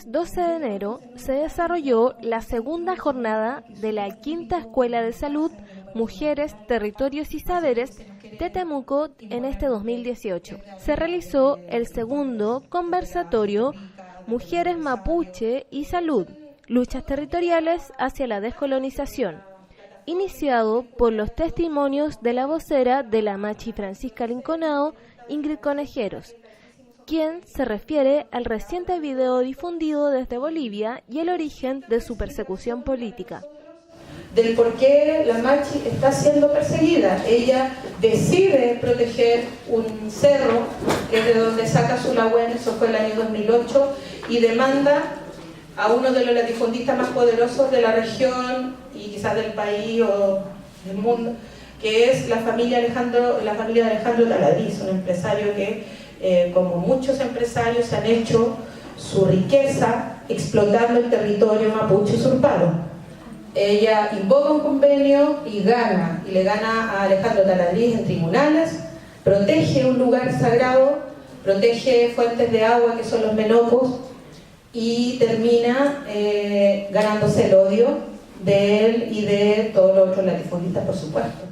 viernes 12 de enero se desarrolló la segunda jornada de la Quinta Escuela de Salud, Mujeres, Territorios y Saberes de Temuco en este 2018. Se realizó el segundo conversatorio Mujeres Mapuche y Salud, luchas territoriales hacia la descolonización, iniciado por los testimonios de la vocera de la Machi Francisca Linconao, Ingrid Conejeros, quien se refiere al reciente video difundido desde Bolivia y el origen de su persecución política. Del por qué la Machi está siendo perseguida. Ella decide proteger un cerro, que es de donde saca su Lahuen, eso fue el año 2008, y demanda a uno de los latifundistas más poderosos de la región y quizás del país o del mundo, que es la familia de Alejandro Taladriz, un empresario que como muchos empresarios se han hecho su riqueza explotando el territorio mapuche usurpado. Ella invoca un convenio y le gana a Alejandro Taladriz en tribunales, protege un lugar sagrado, protege fuentes de agua que son los menopos y termina ganándose el odio de él y de todos los otros latifundistas, por supuesto.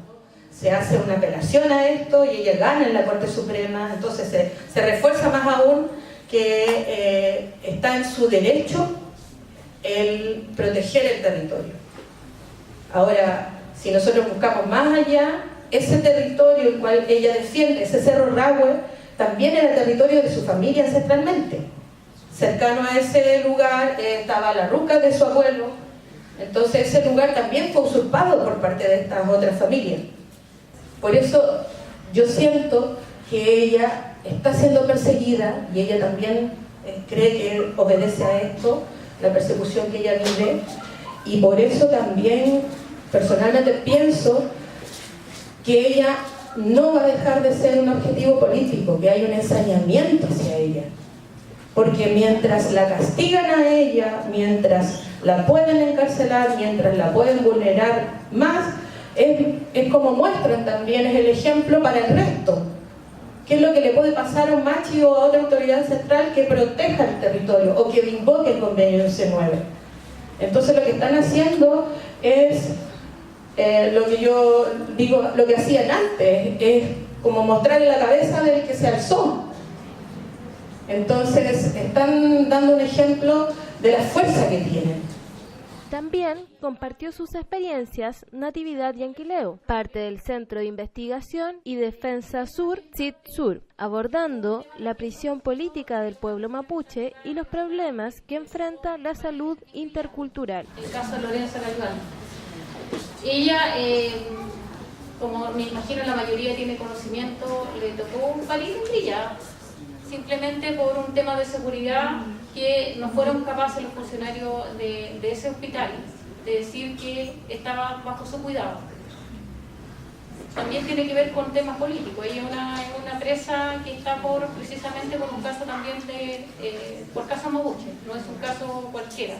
Se hace una apelación a esto y ella gana en la Corte Suprema, entonces se refuerza más aún que está en su derecho el proteger el territorio. Ahora, si nosotros buscamos más allá, ese territorio el cual ella defiende, ese Cerro Rahue, también era territorio de su familia ancestralmente. Cercano a ese lugar estaba la ruca de su abuelo, entonces ese lugar también fue usurpado por parte de estas otras familias. Por eso yo siento que ella está siendo perseguida y ella también cree que obedece a esto, la persecución que ella vive, y por eso también personalmente pienso que ella no va a dejar de ser un objetivo político, que hay un ensañamiento hacia ella. Porque mientras la castigan a ella, mientras la pueden encarcelar, mientras la pueden vulnerar más, es como muestran también, es el ejemplo para el resto. ¿Qué es lo que le puede pasar a un machi o a otra autoridad ancestral que proteja el territorio o que invoque el convenio del C9? Entonces lo que están haciendo es lo que yo digo, lo que hacían antes, es como mostrarle la cabeza del que se alzó. Entonces están dando un ejemplo de la fuerza que tienen. También compartió sus experiencias Natividad Yanquileo, parte del Centro de Investigación y Defensa Sur, CIT-Sur, abordando la prisión política del pueblo mapuche y los problemas que enfrenta la salud intercultural. El caso de Lorenza Galván. Ella, como me imagino la mayoría tiene conocimiento, le tocó un palito en brilla, simplemente por un tema de seguridad que no fueron capaces los funcionarios de ese hospital de decir que estaba bajo su cuidado. También tiene que ver con temas políticos. Ella es una presa que está precisamente por un caso también por caso mapuche, no es un caso cualquiera.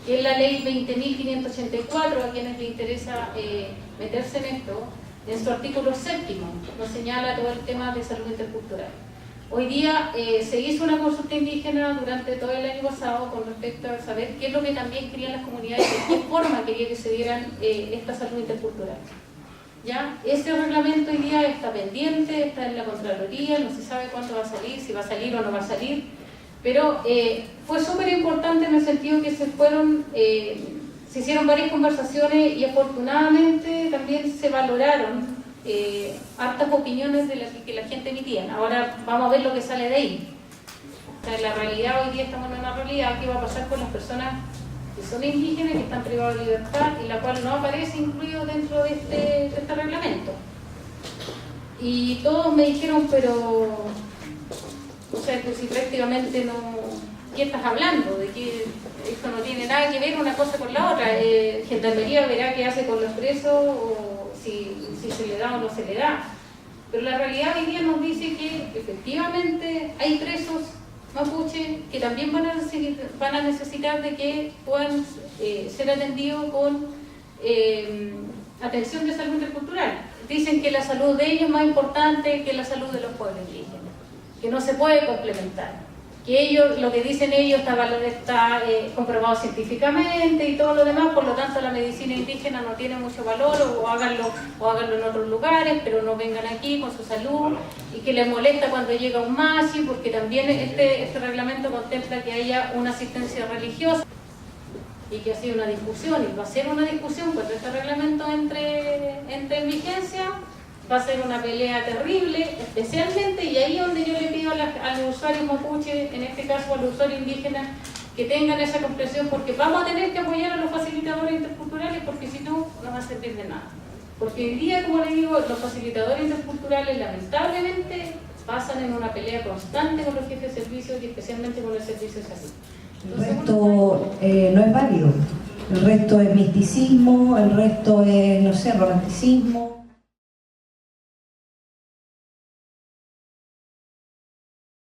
Es la ley 20.584, a quienes les interesa meterse en esto, en su artículo 7 nos señala todo el tema de salud intercultural. Hoy día se hizo una consulta indígena durante todo el año pasado con respecto a saber qué es lo que también querían las comunidades, de qué forma quería que se dieran esta salud intercultural. ¿Ya? Ese reglamento hoy día está pendiente, está en la Contraloría, no se sabe cuándo va a salir, si va a salir o no va a salir, pero fue súper importante en el sentido que se hicieron varias conversaciones y afortunadamente también se valoraron hartas opiniones de las que la gente emitía. Ahora vamos a ver lo que sale de ahí. O sea, en la realidad, hoy día estamos en una realidad que va a pasar con las personas que son indígenas, que están privados de libertad y la cual no aparece incluido dentro de este reglamento. Y todos me dijeron, pero o sea, que si prácticamente no, ¿qué estás hablando? De que esto no tiene nada que ver una cosa con la otra. Gendarmería verá qué hace con los presos o si se le da o no se le da. Pero la realidad hoy día nos dice que efectivamente hay presos mapuche que también van a necesitar de que puedan ser atendidos con atención de salud intercultural. Dicen que la salud de ellos es más importante que la salud de los pueblos indígenas, que no se puede complementar. que ellos, lo que dicen ellos está comprobado científicamente y todo lo demás, por lo tanto la medicina indígena no tiene mucho valor, o háganlo en otros lugares, pero no vengan aquí con su salud, y que les molesta cuando llega un machi, porque también este reglamento contempla que haya una asistencia religiosa, y que ha sido una discusión, y va a ser una discusión cuando este reglamento entre en vigencia. Va a ser una pelea terrible, especialmente, y ahí es donde yo le pido a los usuarios mapuche, en este caso a los usuarios indígenas, que tengan esa comprensión, porque vamos a tener que apoyar a los facilitadores interculturales, porque si no, no va a servir de nada. Porque hoy día, como les digo, los facilitadores interculturales lamentablemente pasan en una pelea constante con los jefes de servicios y especialmente con el servicio de salud. El resto no es válido, el resto es misticismo, el resto es, no sé, romanticismo.